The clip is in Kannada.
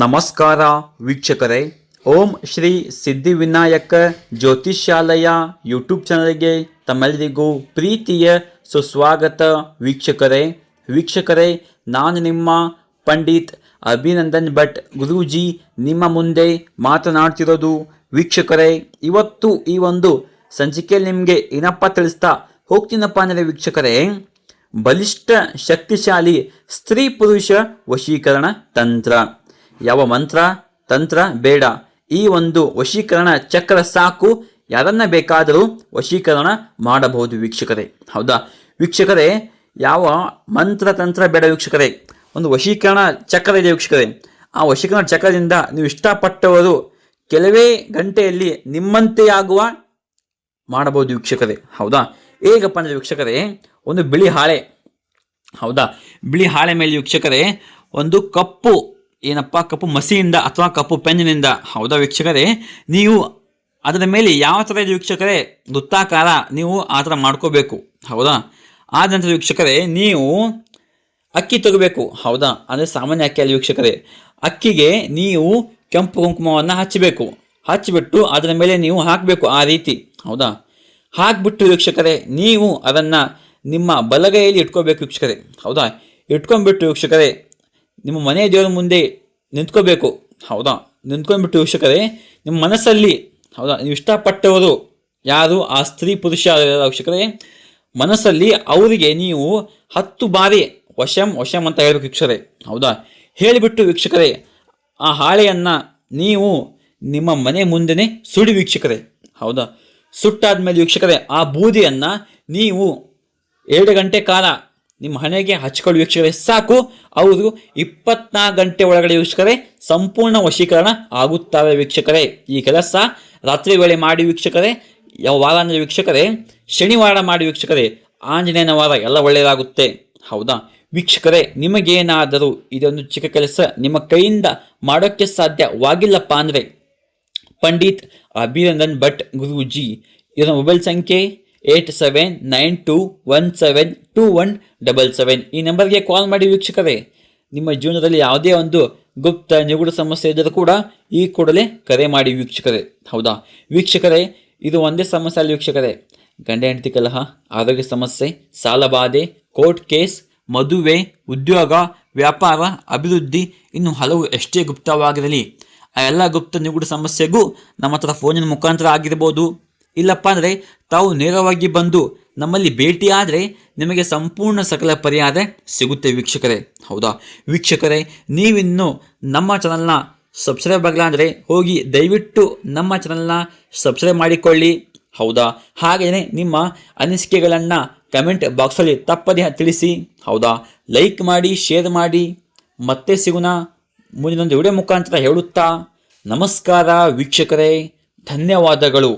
ನಮಸ್ಕಾರ ವೀಕ್ಷಕರೇ, ಓಂ ಶ್ರೀ ಸಿದ್ಧಿವಿನಾಯಕ ಜ್ಯೋತಿಷ್ಯಾಲಯ ಯೂಟ್ಯೂಬ್ ಚಾನಲ್ಗೆ ತಮ್ಮೆಲ್ಲರಿಗೂ ಪ್ರೀತಿಯ ಸುಸ್ವಾಗತ. ವೀಕ್ಷಕರೇ, ನಾನು ನಿಮ್ಮ ಪಂಡಿತ್ ಅಭಿನಂದನ್ ಭಟ್ ಗುರೂಜಿ ನಿಮ್ಮ ಮುಂದೆ ಮಾತನಾಡ್ತಿರೋದು. ವೀಕ್ಷಕರೇ, ಇವತ್ತು ಈ ಒಂದು ಸಂಚಿಕೆಯಲ್ಲಿ ನಿಮಗೆ ಏನಪ್ಪ ತಿಳಿಸ್ತಾ ಹೋಗ್ತೀನಪ್ಪ ಅಂದರೆ ವೀಕ್ಷಕರೇ, ಬಲಿಷ್ಠ ಶಕ್ತಿಶಾಲಿ ಸ್ತ್ರೀ ಪುರುಷ ವಶೀಕರಣ ತಂತ್ರ. ಯಾವ ಮಂತ್ರ ತಂತ್ರ ಬೇಡ, ಈ ಒಂದು ವಶೀಕರಣ ಚಕ್ರ ಸಾಕು, ಯಾರನ್ನ ಬೇಕಾದರೂ ವಶೀಕರಣ ಮಾಡಬಹುದು ವೀಕ್ಷಕರೇ. ಹೌದಾ ವೀಕ್ಷಕರೇ, ಯಾವ ಮಂತ್ರ ತಂತ್ರ ಬೇಡ ವೀಕ್ಷಕರೇ, ಒಂದು ವಶೀಕರಣ ಚಕ್ರ ಇದೆ ವೀಕ್ಷಕರೇ. ಆ ವಶೀಕರಣ ಚಕ್ರದಿಂದ ನೀವು ಇಷ್ಟಪಟ್ಟವರು ಕೆಲವೇ ಗಂಟೆಯಲ್ಲಿ ನಿಮ್ಮಂತೆ ಆಗುವ ಮಾಡಬಹುದು ವೀಕ್ಷಕರೇ. ಹೌದಾ, ಹೇಗಪ್ಪ ಅಂದರೆ ವೀಕ್ಷಕರೇ, ಒಂದು ಬಿಳಿ ಹಾಳೆ, ಹೌದಾ, ಬಿಳಿ ಹಾಳೆ ಮೇಲೆ ವೀಕ್ಷಕರೇ ಒಂದು ಕಪ್ಪು ಕಪ್ಪು ಮಸಿಯಿಂದ ಅಥವಾ ಕಪ್ಪು ಪೆನ್ನಿನಿಂದ, ಹೌದಾ ವೀಕ್ಷಕರೇ, ನೀವು ಅದರ ಮೇಲೆ ಯಾವ ಥರ ಇದೆ ವೀಕ್ಷಕರೇ, ವೃತ್ತಾಕಾರ ನೀವು ಆ ಥರ ಮಾಡ್ಕೋಬೇಕು. ಹೌದಾ, ಆದ ನಂತರ ವೀಕ್ಷಕರೇ ನೀವು ಅಕ್ಕಿ ತಗೋಬೇಕು. ಹೌದಾ, ಅಂದರೆ ಸಾಮಾನ್ಯ ಅಕ್ಕಿ ಅಲ್ಲಿ ವೀಕ್ಷಕರೇ, ಅಕ್ಕಿಗೆ ನೀವು ಕೆಂಪು ಕುಂಕುಮವನ್ನು ಹಚ್ಚಿಬಿಟ್ಟು ಅದರ ಮೇಲೆ ನೀವು ಹಾಕಬೇಕು ಆ ರೀತಿ. ಹೌದಾ, ಹಾಕ್ಬಿಟ್ಟು ವೀಕ್ಷಕರೇ ನೀವು ಅದನ್ನು ನಿಮ್ಮ ಬಲಗೈಯಲ್ಲಿ ಇಟ್ಕೋಬೇಕು ವೀಕ್ಷಕರೇ. ಹೌದಾ, ಇಟ್ಕೊಂಡ್ಬಿಟ್ಟು ವೀಕ್ಷಕರೇ ನಿಮ್ಮ ಮನೆ ದೇವರ ಮುಂದೆ ನಿಂತ್ಕೋಬೇಕು. ಹೌದಾ, ನಿಂತ್ಕೊಂಡ್ಬಿಟ್ಟು ವೀಕ್ಷಕರೇ ನಿಮ್ಮ ಮನಸ್ಸಲ್ಲಿ, ಹೌದಾ, ನೀವು ಇಷ್ಟಪಟ್ಟವರು ಯಾರು ಆ ಸ್ತ್ರೀ ಪುರುಷ ವೀಕ್ಷಕರೇ, ಮನಸ್ಸಲ್ಲಿ ಅವರಿಗೆ ನೀವು 10 ಬಾರಿ ವಶಂ ಅಂತ ಹೇಳ್ಬೇಕು ವೀಕ್ಷಕರೇ. ಹೌದಾ, ಹೇಳಿಬಿಟ್ಟು ವೀಕ್ಷಕರೇ ಆ ಹಾಳೆಯನ್ನು ನೀವು ನಿಮ್ಮ ಮನೆ ಮುಂದೆನೇ ಸುಡಿ ವೀಕ್ಷಕರೇ. ಹೌದಾ, ಸುಟ್ಟಾದ್ಮೇಲೆ ವೀಕ್ಷಕರೇ ಆ ಬೂದಿಯನ್ನು ನೀವು 2 ಗಂಟೆ ಕಾಲ ನಿಮ್ಮ ಹಣೆಗೆ ಹಚ್ಕೊಳ್ಳಿ ವೀಕ್ಷಕರೇ, ಸಾಕು. ಅವರು 24 ಗಂಟೆ ಒಳಗಡೆ ವೀಕ್ಷಕರೇ ಸಂಪೂರ್ಣ ವಶೀಕರಣ ಆಗುತ್ತವೆ ವೀಕ್ಷಕರೇ. ಈ ಕೆಲಸ ರಾತ್ರಿ ವೇಳೆ ಮಾಡಿ ವೀಕ್ಷಕರೇ. ಯಾವ ವಾರ ಅಂದರೆ ವೀಕ್ಷಕರೇ, ಶನಿವಾರ ಮಾಡಿ ವೀಕ್ಷಕರೇ, ಆಂಜನೇಯನ ವಾರ ಎಲ್ಲ ಒಳ್ಳೆಯದಾಗುತ್ತೆ. ಹೌದಾ ವೀಕ್ಷಕರೇ, ನಿಮಗೇನಾದರೂ ಇದೊಂದು ಚಿಕ್ಕ ಕೆಲಸ ನಿಮ್ಮ ಕೈಯಿಂದ ಮಾಡೋಕ್ಕೆ ಸಾಧ್ಯವಾಗಿಲ್ಲಪ್ಪ ಅಂದರೆ ಪಂಡಿತ್ ಅಭಿನಂದನ್ ಭಟ್ ಗುರೂಜಿ ಇದರ ಮೊಬೈಲ್ ಸಂಖ್ಯೆ 8792172177 ಈ ನಂಬರ್ಗೆ ಕಾಲ್ ಮಾಡಿ ವೀಕ್ಷಕರೇ. ನಿಮ್ಮ ಜೀವನದಲ್ಲಿ ಯಾವುದೇ ಒಂದು ಗುಪ್ತ ನಿಗೂಢ ಸಮಸ್ಯೆ ಇದ್ದರೂ ಕೂಡ ಈ ಕೂಡಲೇ ಕರೆ ಮಾಡಿ ವೀಕ್ಷಕರೇ. ಹೌದಾ ವೀಕ್ಷಕರೇ, ಇದು ಒಂದೇ ಸಮಸ್ಯೆ ಅಲ್ಲ ವೀಕ್ಷಕರೇ, ಗಂಡ ಹೆಂಡತಿ ಕಲಹ, ಆರೋಗ್ಯ ಸಮಸ್ಯೆ, ಸಾಲಬಾಧೆ, ಕೋರ್ಟ್ ಕೇಸ್, ಮದುವೆ, ಉದ್ಯೋಗ, ವ್ಯಾಪಾರ, ಅಭಿವೃದ್ಧಿ, ಇನ್ನು ಹಲವು ಎಷ್ಟೇ ಗುಪ್ತವಾಗಿರಲಿ ಆ ಎಲ್ಲ ಗುಪ್ತ ನಿಗೂಢ ಸಮಸ್ಯೆಗೂ ನಮ್ಮ ಹತ್ರ ಫೋನಿನ ಮುಖಾಂತರ ಆಗಿರ್ಬೋದು, ಇಲ್ಲಪ್ಪ ಅಂದರೆ ತಾವು ನೇರವಾಗಿ ಬಂದು ನಮ್ಮಲ್ಲಿ ಭೇಟಿಯಾದರೆ ನಿಮಗೆ ಸಂಪೂರ್ಣ ಸಕಲ ಪರಿಹಾರ ಸಿಗುತ್ತೆ ವೀಕ್ಷಕರೇ. ಹೌದಾ ವೀಕ್ಷಕರೇ, ನೀವಿನ್ನು ನಮ್ಮ ಚಾನಲ್ನ ಸಬ್ಸ್ಕ್ರೈಬ್ ಆಗಲ್ಲ ಅಂದರೆ ಹೋಗಿ ದಯವಿಟ್ಟು ನಮ್ಮ ಚಾನಲ್ನ ಸಬ್ಸ್ಕ್ರೈಬ್ ಮಾಡಿಕೊಳ್ಳಿ. ಹೌದಾ, ಹಾಗೆಯೇ ನಿಮ್ಮ ಅನಿಸಿಕೆಗಳನ್ನು ಕಮೆಂಟ್ ಬಾಕ್ಸಲ್ಲಿ ತಪ್ಪದೇ ತಿಳಿಸಿ. ಹೌದಾ, ಲೈಕ್ ಮಾಡಿ, ಶೇರ್ ಮಾಡಿ. ಮತ್ತೆ ಸಿಗೋಣ ಮುಂದಿನೊಂದು ವಿಡಿಯೋ ಮುಖಾಂತರ ಹೇಳುತ್ತಾ ನಮಸ್ಕಾರ ವೀಕ್ಷಕರೇ, ಧನ್ಯವಾದಗಳು.